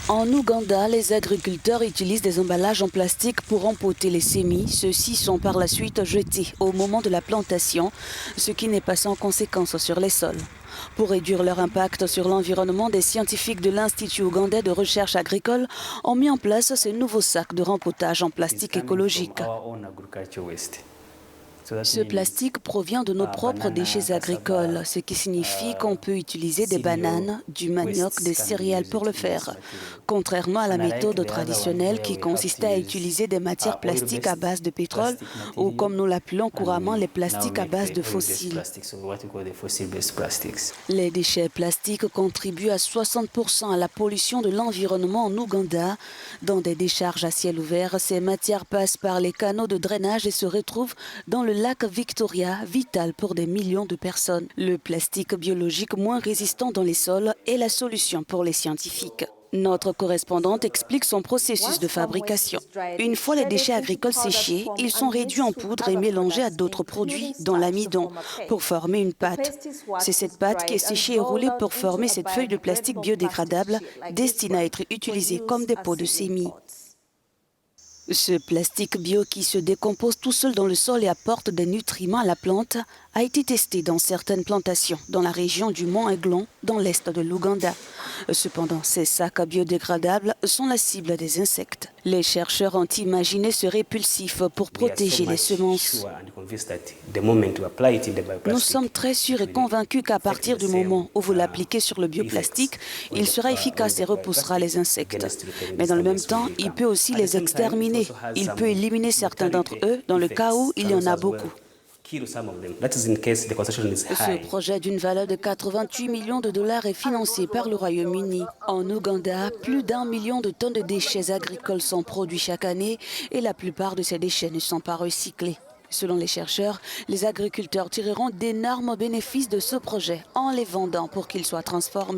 En Ouganda, les agriculteurs utilisent des emballages en plastique pour empoter les semis. Ceux-ci sont par la suite jetés au moment de la plantation, ce qui n'est pas sans conséquences sur les sols. Pour réduire leur impact sur l'environnement, des scientifiques de l'Institut ougandais de recherche agricole ont mis en place ces nouveaux sacs de rempotage en plastique écologique. Ce plastique provient de nos propres déchets agricoles, ce qui signifie qu'on peut utiliser des bananes, du manioc, des céréales pour le faire. Contrairement à la méthode traditionnelle qui consistait à utiliser des matières plastiques à base de pétrole ou comme nous l'appelons couramment les plastiques à base de fossiles. Les déchets plastiques contribuent à 60% à la pollution de l'environnement en Ouganda. Dans des décharges à ciel ouvert, ces matières passent par les canaux de drainage et se retrouvent dans le lac Victoria, vital pour des millions de personnes. Le plastique biologique moins résistant dans les sols est la solution pour les scientifiques. Notre correspondante explique son processus de fabrication. Une fois les déchets agricoles séchés, ils sont réduits en poudre et mélangés à d'autres produits, dont l'amidon, pour former une pâte. C'est cette pâte qui est séchée et roulée pour former cette feuille de plastique biodégradable destinée à être utilisée comme des pots de semis. Ce plastique bio qui se décompose tout seul dans le sol et apporte des nutriments à la plante a été testé dans certaines plantations dans la région du Mont Aiglon, dans l'est de l'Ouganda. Cependant, ces sacs biodégradables sont la cible des insectes. Les chercheurs ont imaginé ce répulsif pour protéger les semences. Nous sommes très sûrs et convaincus qu'à partir du moment où vous l'appliquez sur le bioplastique, il sera efficace et repoussera les insectes. Mais dans le même temps, il peut aussi les exterminer. Il peut éliminer certains d'entre eux dans le cas où il y en a beaucoup. Ce projet d'une valeur de 88 millions de dollars est financé par le Royaume-Uni. En Ouganda, plus d'1 million de tonnes de déchets agricoles sont produits chaque année et la plupart de ces déchets ne sont pas recyclés. Selon les chercheurs, les agriculteurs tireront d'énormes bénéfices de ce projet en les vendant pour qu'ils soient transformés.